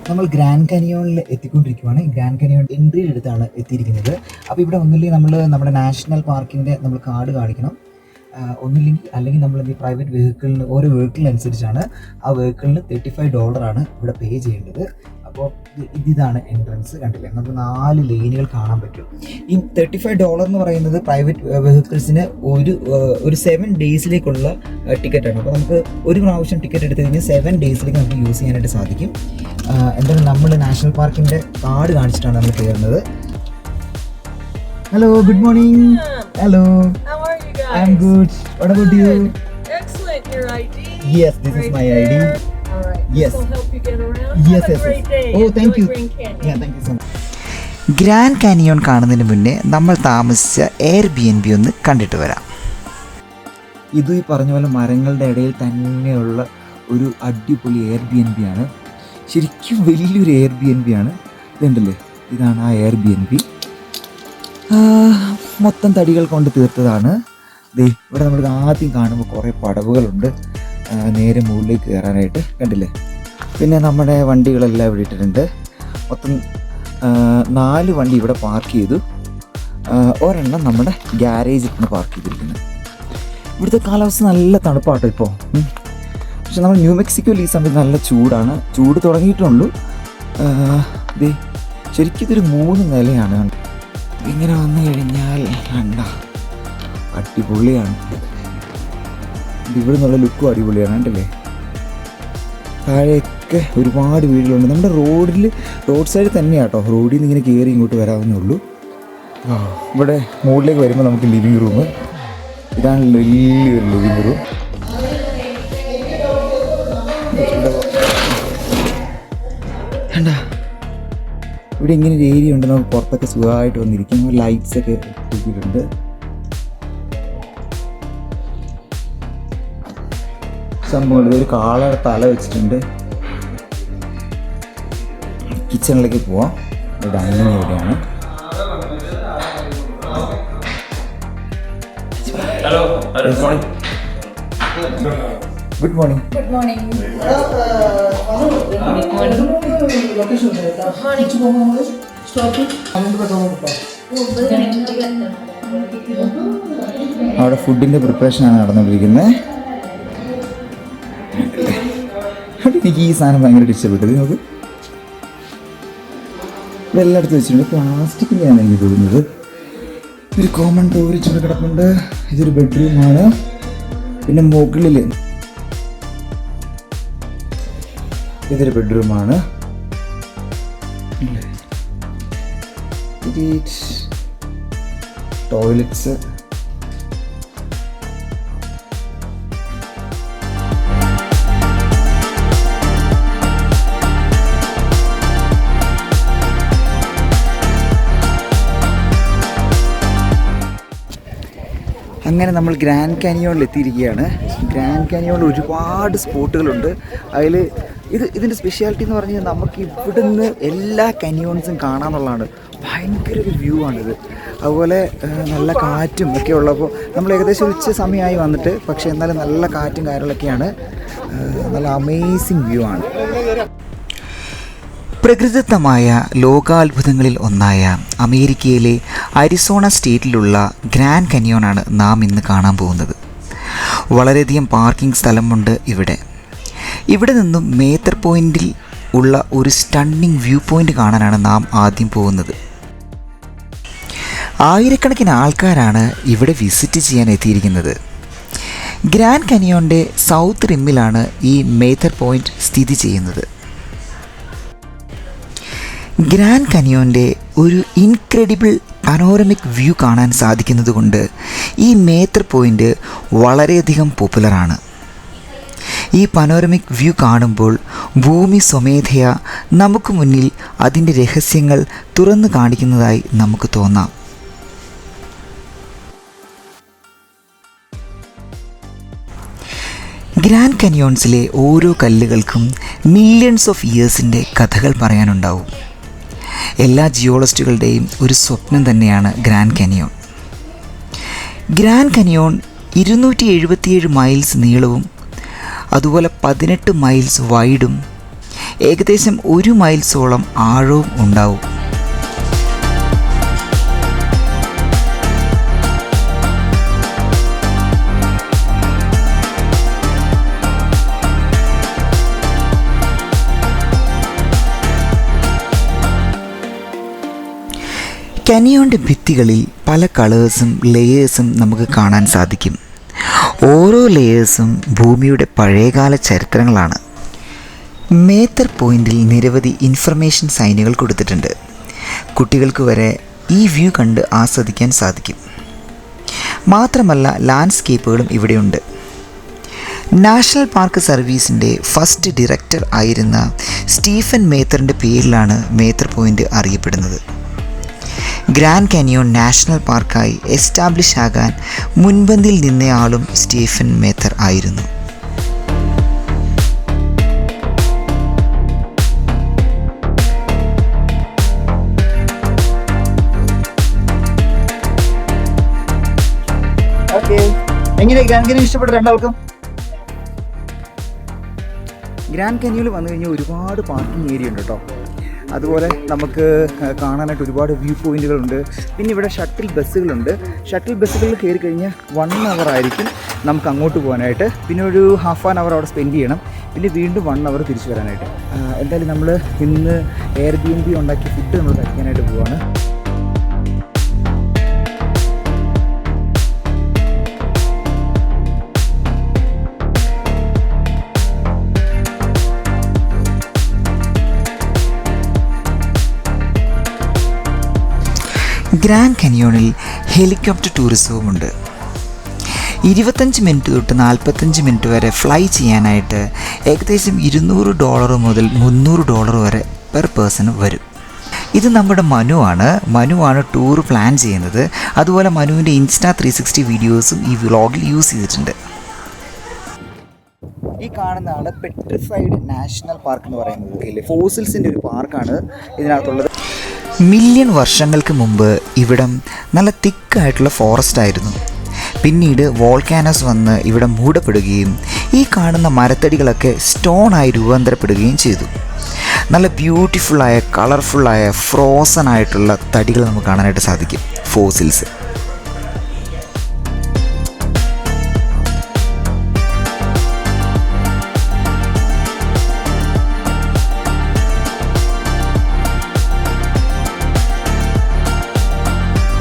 നമ്മൾ ഗ്രാൻഡ് കാനിയോണിൽ എത്തിക്കൊണ്ടിരിക്കുകയാണ്. Grand canyon എൻട്രിയുടെ അടുത്താണ് എത്തിയിരിക്കുന്നത്. അപ്പോൾ ഇവിടെ ഒന്നുമില്ലെങ്കിൽ നമ്മൾ നമ്മുടെ നാഷണൽ പാർക്കിൻ്റെ നമ്മൾ കാർഡ് കാണിക്കണം, അല്ലെങ്കിൽ നമ്മൾ ഈ പ്രൈവറ്റ് വെഹിക്കിളിന് ഓരോ വെഹിക്കിളിനനുസരിച്ചാണ് ആ വെഹിക്കിളിന് $35 ഇവിടെ പേ ചെയ്യേണ്ടത്. അപ്പോൾ ഇതാണ് എൻട്രൻസ്. കണ്ടില്ലേ, നമുക്ക് 4 ലൈനുകൾ കാണാൻ പറ്റും. ഈ $35 എന്ന് പറയുന്നത് പ്രൈവറ്റ് വെഹിക്കിൾസിന് ഒരു 7 ഡേയ്സിലേക്കുള്ള ടിക്കറ്റാണ്. അപ്പോൾ നമുക്ക് ഒരു പ്രാവശ്യം ടിക്കറ്റ് എടുത്തു കഴിഞ്ഞാൽ 7 ഡേയ്സിലേക്ക് നമുക്ക് യൂസ് ചെയ്യാനായിട്ട് സാധിക്കും. എന്തായാലും നമ്മൾ നാഷണൽ പാർക്കിൻ്റെ കാർഡ് കാണിച്ചിട്ടാണ് നമ്മൾ കയറുന്നത്. Hello, good morning. Hello, I am good. What about you? Excellent. Your ID? Yes, this is my ID. All right. Yes. This will help you get around. Yes, Have yes, a great day. Oh, thank Enjoy you. Grand Canyon. Yeah, thank you so much. Grand canyon കാണുന്നതിന് മുന്നേ നമ്മൾ താമസിച്ച Airbnb ഒന്ന് കണ്ടിട്ട് വരാം. ഇത് ഈ പറഞ്ഞ പോലെ മരങ്ങളുടെ ഇടയിൽ തന്നെയുള്ള ഒരു അടിപൊളി Airbnb ആണ്. ശരിക്കും വലിയൊരു Airbnb ആണ്. ഇതുണ്ടല്ലേ, ഇതാണ് ആ Airbnb. മൊത്തം തടികൾ കൊണ്ട് തീർത്തതാണ്. ഇവിടെ നമ്മൾ ആദ്യം കാണുമ്പോൾ കുറേ പടവുകളുണ്ട് നേരെ മുകളിലേക്ക് കയറാനായിട്ട്, കണ്ടില്ലേ. പിന്നെ നമ്മുടെ വണ്ടികളെല്ലാം ഇവിടെ ഇട്ടിട്ടുണ്ട്. മൊത്തം 4 വണ്ടി ഇവിടെ പാർക്ക് ചെയ്തു. ഒരെണ്ണം നമ്മുടെ ഗ്യാരേജിലാണ് പാർക്ക് ചെയ്തിരിക്കുന്നത്. ഇവിടുത്തെ കാലാവസ്ഥ നല്ല തണുപ്പാട്ടോ ഇപ്പോൾ. പക്ഷെ നമ്മൾ ന്യൂ മെക്സിക്കോയിൽ ഈ സമയത്ത് നല്ല ചൂടാണ്. ചൂട് തുടങ്ങിയിട്ടുള്ളൂ. ശരിക്കും ഇതൊരു 3 നിലയാണ്. ഇങ്ങനെ വന്നു കഴിഞ്ഞാൽ കണ്ട അടിപൊളിയാണ്. ഇവിടെ നിന്നുള്ള ലുക്കും അടിപൊളിയാണ്, കണ്ടില്ലേ. താഴെയൊക്കെ ഒരുപാട് വീടുകളുണ്ട്. നമ്മുടെ റോഡ് സൈഡ് തന്നെയാണ് കേട്ടോ. റോഡിൽ നിന്ന് ഇങ്ങനെ കയറി ഇങ്ങോട്ട് വരാവുന്നേ ഉള്ളൂ. ഇവിടെ മുകളിലേക്ക് വരുമ്പോൾ നമുക്ക് ലിവിങ് റൂം. ഇതാണ് വലിയൊരു ലിവിങ് റൂം. കണ്ട, ഇവിടെ ഇങ്ങനെ ഒരു ഏരിയ ഉണ്ട്. നമുക്ക് പുറത്തൊക്കെ സുഖമായിട്ട് വന്നിരിക്കും. ലൈറ്റ്സ് ഒക്കെ ഇട്ടിട്ടുണ്ട്. സംഭവം ഒരു കാളയുടെ തല വെച്ചിട്ടുണ്ട്. കിച്ചണിലേക്ക് പോവാം. ഡൈനിങ് എവിടെയാണ്? Good morning. Good morning. അവിടെ ഫുഡിൻ്റെ പ്രിപ്പറേഷനാണ് നടന്നുകൊണ്ടിരിക്കുന്നത്. എനിക്ക് ഈ സാധനം ഭയങ്കര ഇഷ്ടപ്പെട്ടത്. നമുക്ക് എല്ലായിടത്തും വെച്ചിട്ടുണ്ട്. പ്ലാസ്റ്റിക്കിൻ്റെയാണ് എനിക്ക് തോന്നുന്നത്. ഒരു കോമൺ ടോയ്ലറ്റ് ഇവിടെ കിടപ്പുണ്ട്. ഇതൊരു ബെഡ്റൂമാണ്. പിന്നെ മുകളിൽ ഇതൊരു ബെഡ്റൂമാണ്. ടോയ്ലറ്റ്സ്. അങ്ങനെ നമ്മൾ ഗ്രാൻഡ് കാനിയോണിൽ എത്തിയിരിക്കുകയാണ്. ഗ്രാൻഡ് കാനിയോണിൽ ഒരുപാട് സ്പോട്ടുകളുണ്ട്. ഇതിൻ്റെ സ്പെഷ്യാലിറ്റി എന്ന് പറഞ്ഞാൽ നമുക്ക് ഇവിടുന്ന് എല്ലാ കാനിയോൺസും കാണാമെന്നുള്ളതാണ്. ഭയങ്കര ഒരു വ്യൂ ആണിത്. അതുപോലെ നല്ല കാറ്റും ഒക്കെ ഉള്ളപ്പോൾ നമ്മൾ ഏകദേശം ഉച്ച സമയമായി വന്നിട്ട്, പക്ഷേ എന്നാലും നല്ല കാറ്റും കാര്യങ്ങളൊക്കെയാണ്. നല്ല അമേസിങ് വ്യൂ ആണ്. പ്രകൃതിദത്തമായ ലോകാത്ഭുതങ്ങളിൽ ഒന്നായ അമേരിക്കയിലെ അരിസോണ സ്റ്റേറ്റിലുള്ള ഗ്രാൻഡ് കാനിയോണാണ് നാം ഇന്ന് കാണാൻ പോകുന്നത്. വളരെയധികം പാർക്കിംഗ് സ്ഥലമുണ്ട് ഇവിടെ. ഇവിടെ നിന്നും മേത്തർ പോയിൻറ്റിൽ ഉള്ള ഒരു സ്റ്റണ്ണിങ് വ്യൂ പോയിൻ്റ് കാണാനാണ് നാം ആദ്യം പോകുന്നത്. ആയിരക്കണക്കിന് ആൾക്കാരാണ് ഇവിടെ വിസിറ്റ് ചെയ്യാൻ എത്തിയിരിക്കുന്നത്. ഗ്രാൻഡ് കാനിയോണിൻ്റെ സൗത്ത് റിമ്മിലാണ് ഈ മേത്തർ പോയിൻ്റ് സ്ഥിതി ചെയ്യുന്നത്. ഗ്രാൻഡ് കാനിയോണിൻ്റെ ഒരു ഇൻക്രെഡിബിൾ പനോരമിക് വ്യൂ കാണാൻ സാധിക്കുന്നത് കൊണ്ട് ഈ മേത്തർ പോയിൻ്റ് വളരെയധികം പോപ്പുലറാണ്. ഈ പനോരമിക് വ്യൂ കാണുമ്പോൾ ഭൂമി സ്വമേധയാ നമുക്ക് മുന്നിൽ അതിൻ്റെ രഹസ്യങ്ങൾ തുറന്നു കാണിക്കുന്നതായി നമുക്ക് തോന്നാം. ഗ്രാൻഡ് കാനിയോൺസിലെ ഓരോ കല്ലുകൾക്കും മില്യൺസ് ഓഫ് ഇയേഴ്സിൻ്റെ കഥകൾ പറയാനുണ്ടാവും. എല്ലാ ജിയോളജിസ്റ്റുകളുടെയും ഒരു സ്വപ്നം തന്നെയാണ് grand canyon. Grand canyon 277 miles നീളവും അതുപോലെ 18 മൈൽസ് വൈഡും ഏകദേശം 1 മൈൽസോളം ആഴവും ഉണ്ടാവും. കനിയോൻ്റെ ഭിത്തികളിൽ പല കളേഴ്സും ലെയേഴ്സും നമുക്ക് കാണാൻ സാധിക്കും. ഓരോ ലെയേഴ്സും ഭൂമിയുടെ പഴയകാല ചരിത്രങ്ങളാണ്. മേത്തർ പോയിന്റിൽ നിരവധി ഇൻഫർമേഷൻ സൈനുകൾ കൊടുത്തിട്ടുണ്ട്. കുട്ടികൾക്ക് വരെ ഈ വ്യൂ കണ്ട് ആസ്വദിക്കാൻ സാധിക്കും. മാത്രമല്ല ലാൻഡ്സ്കേപ്പുകളും ഇവിടെയുണ്ട്. നാഷണൽ പാർക്ക് സർവീസിൻ്റെ ഫസ്റ്റ് ഡയറക്ടർ ആയിരുന്ന സ്റ്റീഫൻ മേത്തറിൻ്റെ പേരിലാണ് മേത്തർ പോയിന്റ് അറിയപ്പെടുന്നത്. ഗ്രാൻഡ് കാനിയോൺ നാഷണൽ പാർക്കായി എസ്റ്റാബ്ലിഷ് ആകാൻ മുൻപന്തിയിൽ നിന്നയാളും സ്റ്റീഫൻ മേത്തർ ആയിരുന്നു. എങ്ങനെ ഗ്രാൻഡ് കാനിയോൺ ഇഷ്ടപ്പെട്ട രണ്ടാൾക്കും? ഗ്രാൻഡ് കാനിയോണിൽ വന്നു കഴിഞ്ഞാൽ ഒരുപാട് പാർക്കിംഗ് ഏരിയ ഉണ്ട് കേട്ടോ. അതുപോലെ നമുക്ക് കാണാനായിട്ട് ഒരുപാട് വ്യൂ പോയിന്റുകളുണ്ട്. പിന്നെ ഇവിടെ ഷട്ടിൽ ബസ്സുകളുണ്ട്. ഷട്ടിൽ ബസ്സുകളിൽ കയറി കഴിഞ്ഞാൽ 1 hour ആയിരിക്കും നമുക്ക് അങ്ങോട്ട് പോകാനായിട്ട്. പിന്നെ ഒരു ½ hour അവിടെ സ്പെൻഡ് ചെയ്യണം. പിന്നെ വീണ്ടും 1 hour തിരിച്ചു വരാനായിട്ട്. എന്തായാലും നമ്മൾ ഇന്ന് Airbnb ഉണ്ടാക്കി ഫുഡ് നമ്മൾ കഴിക്കാനായിട്ട് പോവാണ്. ഗ്രാൻഡ് കാനിയോണിൽ ഹെലികോപ്റ്റർ ടൂറിസവുമുണ്ട്. 25 മിനിറ്റ് തൊട്ട് 45 മിനിറ്റ് വരെ ഫ്ലൈ ചെയ്യാനായിട്ട് ഏകദേശം $200 മുതൽ $300 വരെ പെർ പേഴ്സൺ വരും. ഇത് നമ്മുടെ മനുവാണ് ടൂർ പ്ലാൻ ചെയ്യുന്നത്. അതുപോലെ മനുവിൻ്റെ ഇൻസ്റ്റാ 360 വീഡിയോസും ഈ വ്ളോഗിൽ യൂസ് ചെയ്തിട്ടുണ്ട്. ഈ കാണുന്നതാണ് പെട്രിഫൈഡ് നാഷണൽ പാർക്ക് എന്ന് പറയുന്നത്. ഫോസിൽസിൻ്റെ ഒരു പാർക്കാണ് ഇതിനകത്തുള്ളത്. മില്യൺ വർഷങ്ങൾക്ക് മുമ്പ് ഇവിടം നല്ല തിക്കായിട്ടുള്ള ഫോറസ്റ്റ് ആയിരുന്നു. പിന്നീട് വോൾക്കാനോസ് വന്ന് ഇവിടെ മൂടപ്പെടുകയും ഈ കാണുന്ന മരത്തടികളൊക്കെ സ്റ്റോണായി രൂപാന്തരപ്പെടുകയും ചെയ്തു. നല്ല ബ്യൂട്ടിഫുള്ളായ കളർഫുള്ളായ ഫ്രോസൺ ആയിട്ടുള്ള തടികൾ നമുക്ക് കാണാനായിട്ട് സാധിക്കും, ഫോസിൽസ്.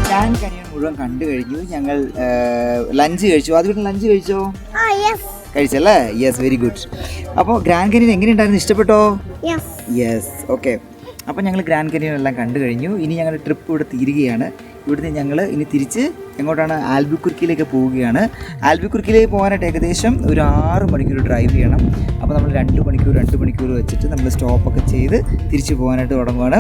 ഗ്രാൻഡ് കാനിയോൺ മുഴുവൻ കണ്ടു കഴിഞ്ഞു. ഞങ്ങൾ ലഞ്ച് കഴിച്ചു. അതുകൊണ്ട് ലഞ്ച് കഴിച്ചോ? കഴിച്ചല്ലേ? Yes, very good. അപ്പോൾ ഗ്രാൻഡ് കാനിയോൺ എങ്ങനെയുണ്ടായിരുന്നു? ഇഷ്ടപ്പെട്ടോ? Yes, okay. അപ്പോൾ ഞങ്ങൾ ഗ്രാൻഡ് കാനിയോൺ എല്ലാം കണ്ടു കഴിഞ്ഞു. ഇനി ഞങ്ങളുടെ ട്രിപ്പ് ഇവിടെ തീരുകയാണ്. ഇവിടുന്ന് ഞങ്ങൾ ഇനി തിരിച്ച് എങ്ങോട്ടാണ്? ആൽബുക്കുർക്കിയിലേക്ക് പോവുകയാണ്. ആൽബുക്കുർക്കിയിലേക്ക് പോകാനായിട്ട് ഏകദേശം ഒരു 6 മണിക്കൂർ ഡ്രൈവ് ചെയ്യണം. അപ്പോൾ നമ്മൾ 2 മണിക്കൂർ വെച്ചിട്ട് നമ്മൾ സ്റ്റോപ്പൊക്കെ ചെയ്ത് തിരിച്ച് പോകാനായിട്ട് തുടങ്ങുകയാണ്.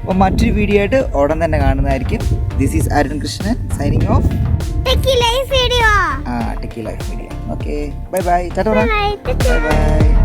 അപ്പോൾ മറ്റൊരു വീഡിയോ ആയിട്ട് ഉടൻ തന്നെ കാണുന്നതായിരിക്കും. This is Arun Krishnan signing off techie life video. Okay, bye bye. Tata. Bye by.